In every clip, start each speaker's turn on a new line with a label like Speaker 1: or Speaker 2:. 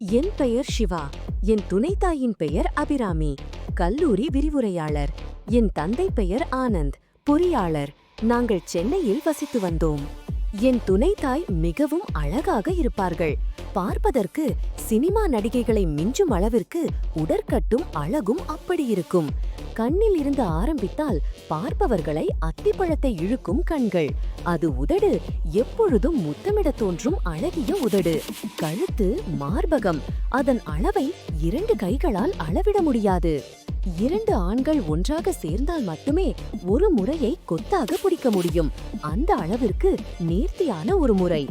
Speaker 1: என் பெயர் சிவா. என் துணைத்தாயின் பெயர் அபிராமி, கல்லூரி விரிவுரையாளர். என் தந்தை பெயர் ஆனந்த், பொறியாளர். நாங்கள் சென்னையில் வசித்து வந்தோம். என் துணைத்தாய் மிகவும் அழகாக இருப்பார்கள். பார்ப்பதற்கு சினிமா நடிகைகளை மிஞ்சும் அளவிற்கு உடற்கட்டும் அழகும் அப்படி இருக்கும். கண்ணில் இருந்து ஆரம்பித்தால் பார்ப்பவர்களை அத்திப்பழத்தை இழுக்கும் கண்கள். அது உதடு, எப்பொழுதும் முத்தமிட தோன்றும் அழகிய உதடு. கழுத்து, மார்பகம், அதன் அளவை 2 கைகளால் அளவிட முடியாது. 2 ஆண்கள் ஒன்றாக சேர்ந்தால் மட்டுமே ஒரு முறையை கொத்தாக பிடிக்க முடியும். அந்த அளவிற்கு நேர்த்தியான ஒரு முறை.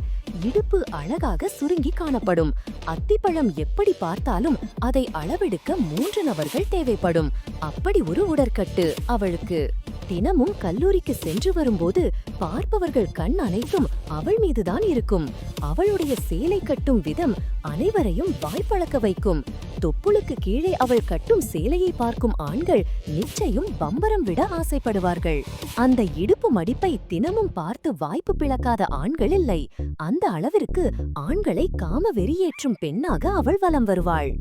Speaker 1: இடுப்பு அழகாக சுருங்கி காணப்படும். அத்திப்பழம் எப்படி பார்த்தாலும் அதை அளவெடுக்க 3 நபர்கள் தேவைப்படும். அப்படி ஒரு உடற்கட்டு அவளுக்கு. தினமும் கல்லூரிக்கு சென்று வரும்போது பார்ப்பவர்கள் கண் அனைத்தும் அவள் மீதுதான் இருக்கும். அவளுடைய சேலை கட்டும் விதம் அனைவரையும் வாய்ப்பழக்க வைக்கும். தொப்புளுக்கு கீழே அவள் கட்டும் சேலையை பார்க்கும் ஆண்கள் நிச்சயம் பம்பரம் விட ஆசைப்படுவார்கள். அந்த இடுப்பு மடிப்பை தினமும் பார்த்து வாய்ப்பு பிளக்காத ஆண்கள் இல்லை. அந்த அளவிற்கு ஆண்களை காம வெறியேற்றும் பெண்ணாக அவள் வலம் வருவாள்.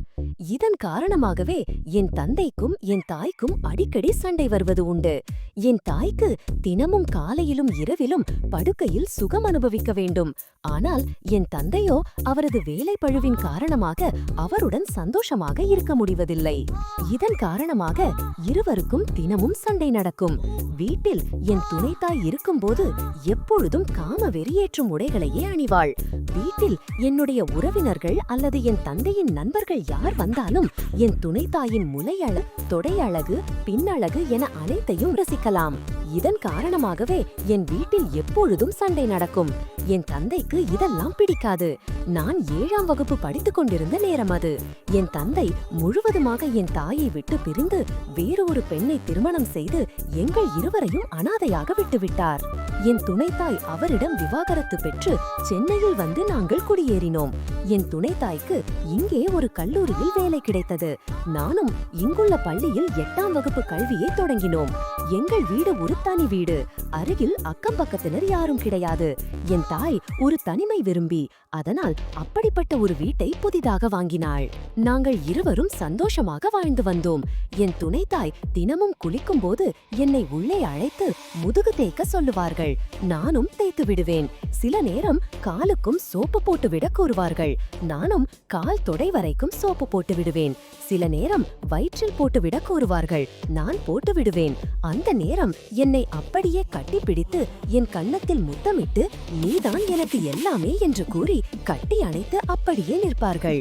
Speaker 1: இதன் காரணமாகவே என் தந்தைக்கும் என் தாய்க்கும் அடிக்கடி சண்டை வருவது உண்டு. என் தாய்க்கு தினமும் காலையிலும் இரவிலும் படுக்கையில் சுகம் அனுபவிக்க வேண்டும். ஆனால் என் தந்தையோ அவரது வேலை பழுவின் காரணமாக அவருடன் சந்தோஷமாக இருக்க முடிவதில்லை. இதன் காரணமாக இருவருக்கும் தினமும் சண்டை நடக்கும். வீட்டில் என் துணைத்தாய் இருக்கும்போது எப்பொழுதும் காம வெறியேற்றும் உடைகளையே அணிவாள். வீட்டில் என்னுடைய உறவினர்கள் அல்லது என் தந்தையின் நண்பர்கள் யார் வந்தாலும் என் துணைத்தாயின் முலையழகு, தொடையழகு, பின்னழகு என அனைத்தையும் ரசிக்கலாம். இதன் காரணமாகவே என் வீட்டில் எப்பொழுதும் சண்டை நடக்கும். என் தந்தைக்கு இதெல்லாம் பிடிக்காது. நான் 7ஆம் வகுப்பு படித்துக் கொண்டிருந்த நேரம் அது. என் தந்தை முழுவதுமாக என் தாயை விட்டு பிரிந்து வேறு ஒரு பெண்ணை திருமணம் செய்து எங்கள் இருவரையும் அனாதையாக விட்டுவிட்டார். என் துணைத்தாய் அவரிடம் விவாகரத்து பெற்று சென்னையில் வந்து நாங்கள் குடியேறினோம். என் துணைத்தாய்க்கு இங்கே ஒரு கல்லூரியில் வேலை கிடைத்தது. நானும் இங்குள்ள பள்ளியில் 8ஆம் வகுப்பு கல்வியை தொடங்கினோம். எங்கள் வீடு ஒரு தனி வீடு. அருகில் அக்கம் பக்கத்தினர் யாரும் கிடையாது. என் தாய் ஒரு தனிமை விரும்பி அதனால் அப்படிப்பட்ட ஒரு வீட்டை புதிதாக வாங்கினாள். நாங்கள் இருவரும் சந்தோஷமாக வாழ்ந்து வந்தோம். என் துணைத்தாய் தினமும் குளிக்கும் போது என்னை உள்ளே அழைத்து முதுகு தேய்க்க சொல்லுவார்கள். நானும் தேய்த்து விடுவேன். சில நேரம் காலுக்கும் சோப்பு போட்டு விட கூறுவார்கள். நானும் கால் தொடை வரைக்கும் சோப்பு போட்டு விடுவேன். சில நேரம் வயிற்றில் போட்டு விட கூறுவார்கள். நான் போட்டு விடுவேன். அந்த நேரம் என்னை அப்படியே கட்டிப்பிடித்து என் கன்னத்தில் முத்தமிட்டு நீதான் எனக்கு எல்லாமே என்று கூறி கட்டி அணைத்து அப்படியே நிற்பார்கள்.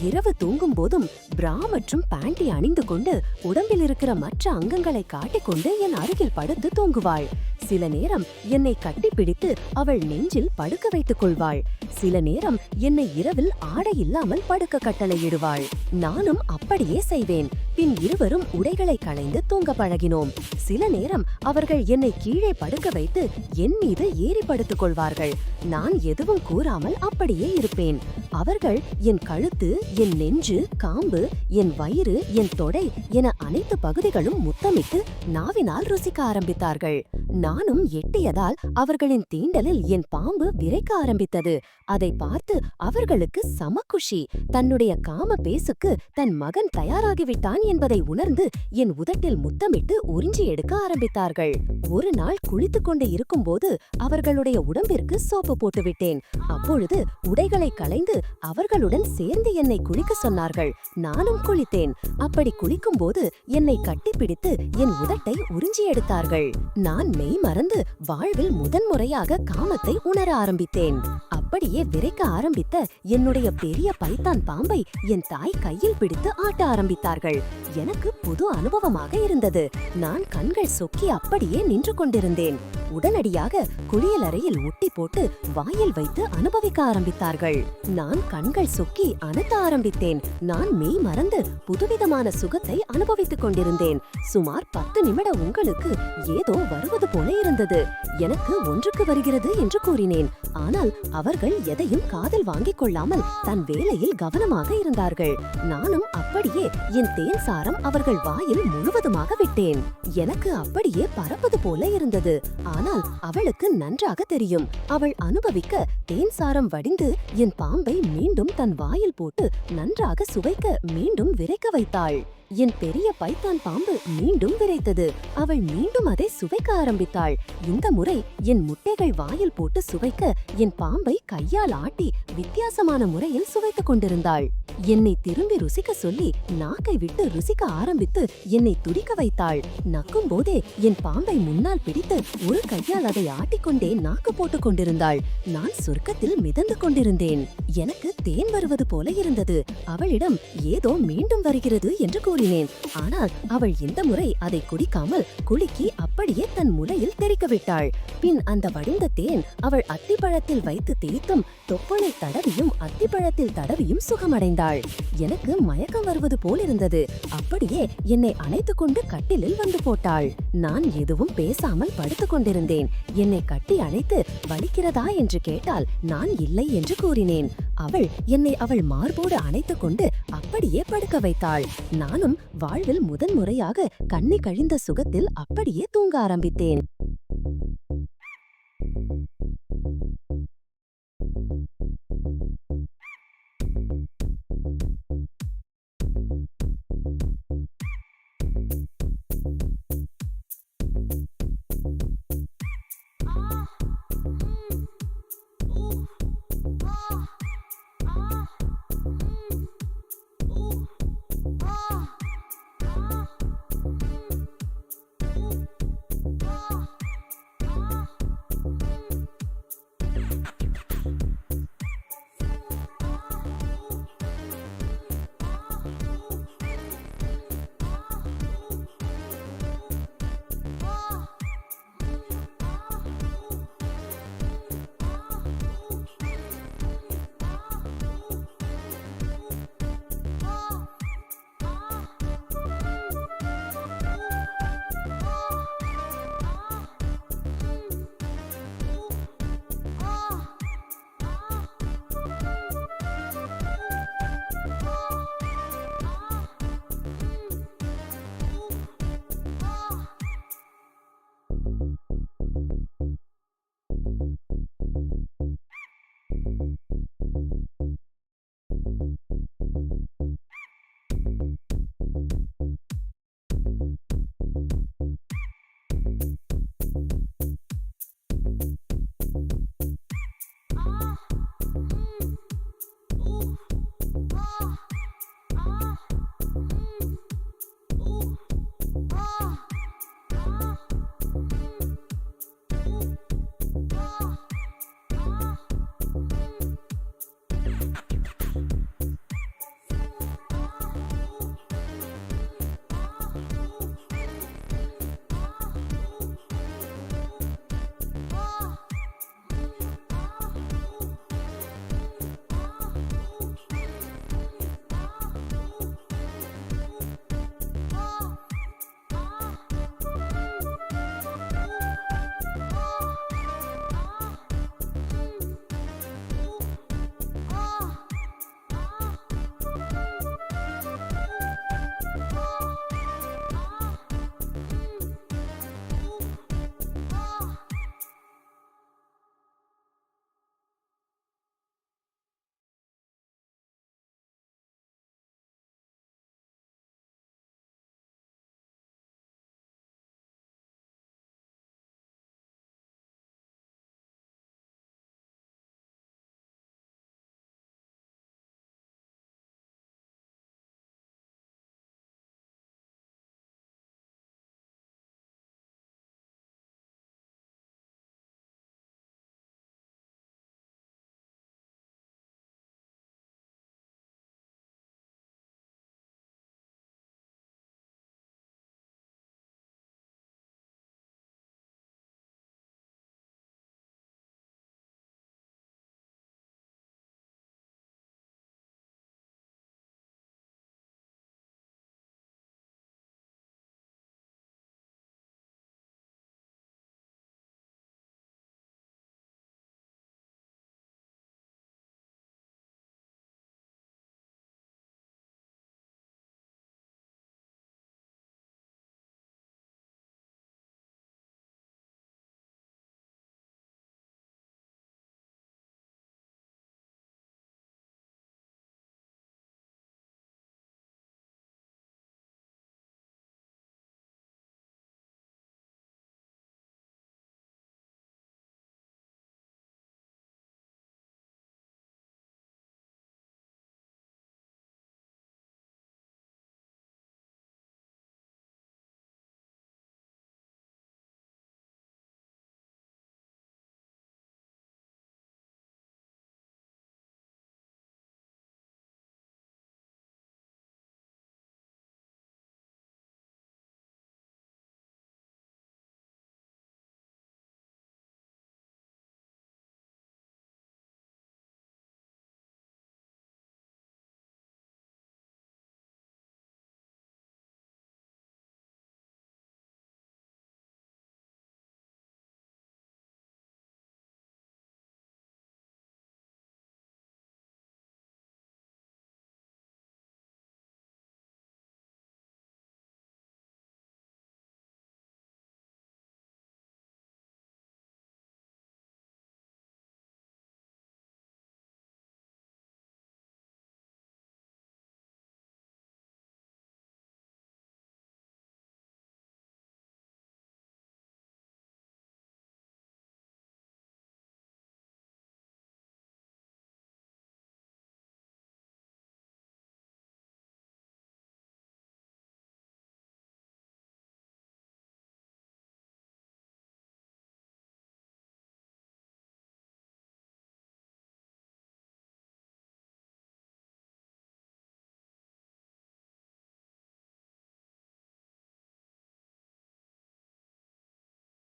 Speaker 1: இரவு தூங்கும் போதும் பிரா மற்றும் பேண்டி அணிந்து கொண்டு உடம்பில் இருக்கிற மற்ற அங்கங்களை காட்டிக்கொண்டு என் அருகில் படுத்து தூங்குவாள். சில நேரம் என்னை கட்டிப்பிடித்து அவள் நெஞ்சில் படுக்க வைத்துக் கொள்வாள். சில நேரம் என்னை இரவில் ஆடை இல்லாமல் படுக்க கட்டளையிடுவாள். நானும் அப்படியே செய்வேன். பின் இருவரும் உடைகளை களைந்து தூங்க பழகினோம். சில நேரம் அவர்கள் என்னை கீழே படுக்க வைத்து என் மீது ஏறி படுத்துக் கொள்வார்கள். நான் எதுவும் கூறாமல் அப்படியே இருப்பேன். அவர்கள் என் கழுத்து, என் நெஞ்சு, காம்பு, என் வயிறு, என் தொடை என அனைத்து பகுதிகளும் முத்தமிட்டு நாவினால் ருசிக்க ஆரம்பித்தார்கள். நானும் எட்டியதால் அவர்களின் தீண்டலில் என் பாம்பு விரைக்க ஆரம்பித்தது. அதை பார்த்து அவர்களுக்கு சம குஷி. தன்னுடைய காம பேசுக்கு தன் மகன் தயாராகிவிட்டான் என்பதை உணர்ந்து என் உதட்டில் முத்தமிட்டு உறிஞ்சி எடுக்க ஆரம்பித்தார்கள். ஒரு நாள் குளித்துக் கொண்டு இருக்கும்போது அவர்களுடைய உடம்பிற்கு சோப்பு போட்டுவிட்டேன். அப்பொழுது உடைகளை களைந்து அவர்களுடன் சேர்ந்து என்னை குளிக்க சொன்னார்கள். நானும் குளித்தேன். அப்படி குளிக்கும் போது என்னை கட்டிப்பிடித்து என் உதட்டை உறிஞ்சி எடுத்தார்கள். நான் மெய் மறந்து வாழ்வில் முதன்முறையாக காமத்தை உணர ஆரம்பித்தேன். அப்படியே விரைக்க ஆரம்பித்த என்னுடைய பெரிய பைத்தான் பாம்பை என் தாய் கையில் பிடித்து ஆட்ட ஆரம்பித்தார்கள். எனக்கு புது அனுபவமாக இருந்தது. நான் கண்கள் சொக்கி அப்படியே நின்று கொண்டிருந்தேன். உடனடியாக குளியலறையில் முட்டி போட்டு வாயில் வைத்து அனுபவிக்க ஆரம்பித்தார்கள். நான் கண்கள் சொக்கி அனத்த ஆரம்பித்தேன். நான் மெய் மறந்து புதுவிதமான சுகத்தை அனுபவித்துக் கொண்டிருந்தேன். சுமார் 10 நிமிட உங்களுக்கு ஏதோ வருவது போல இருந்தது. எனக்கு ஒன்றுக்கு வருகிறது என்று கூறினேன். ஆனால் அவர்கள் எதையும் காதில் வாங்கிக் கொள்ளாமல் தன் வேலையில் கவனமாக இருந்தார்கள். நானும் அப்படியே என் தேன் சாரம் அவர்கள் வாயில் முழுவதுமாக விட்டேன். எனக்கு அப்படியே பறப்பது போல இருந்தது. ஆனால் அவளுக்கு நன்றாக தெரியும், அவள் அனுபவிக்க தேன் சாரம் வடிந்து என் பாம்பை மீண்டும் தன் வாயில் போட்டு நன்றாக சுவைக்க மீண்டும் விரைக்க வைத்தாள். என் பெரிய பைத்தான் பாம்பு மீண்டும் விரைத்தது. அவள் மீண்டும் அதை சுவைக்க ஆரம்பித்தாள். இந்த முறை என் முட்டைகள் வாயில் போட்டு சுவைக்க என் பாம்பை கையால் ஆட்டி வித்தியாசமான முறையில் சுவைத்துக் கொண்டிருந்தாள். என்னை திரும்பி ருசிக்க சொல்லி நாக்கை விட்டு ருசிக்க ஆரம்பித்து என்னை துடிக்க வைத்தாள். நக்கும் போதே என் பாம்பை முன்னால் பிடித்து ஒரு கையால் அதை ஆட்டிக்கொண்டே நாக்கு போட்டுக் கொண்டிருந்தாள். நான் சொர்க்கத்தில் மிதந்து கொண்டிருந்தேன். எனக்கு தேன் வருவது போல இருந்தது. அவளிடம் ஏதோ மீண்டும் வருகிறது என்று கூறினேன். ஆனால் அவள் இந்த முறை அதை குடிக்காமல் குலுக்கி அப்படியே தன் முலையில் தெறிக்க விட்டாள். பின் அந்த வடிந்த தேன் அவள் அத்திப்பழத்தில் வைத்து தேய்த்தும் தொப்பளை தடவியும் அத்திப்பழத்தில் தடவியும் சுகமடைந்தாள். எனக்கு மயக்கம் வருவது போல் இருந்தது. அப்படியே என்னை அணைத்துக் கொண்டு கட்டிலில் வந்து போட்டாள். நான் எதுவும் பேசாமல் படுத்துக் கொண்டிருந்தேன். என்னை கட்டி அணைத்து வலிக்கிறதா என்று கேட்டால் நான் இல்லை என்று கூறினேன். அவள் என்னை அவள் மார்போடு அணைத்துக் கொண்டு அப்படியே படுக்க வைத்தாள். நானும் வாழ்வில் முதன்முறையாக கண்ணி கழிந்த சுகத்தில் அப்படியே தூங்க ஆரம்பித்தேன்.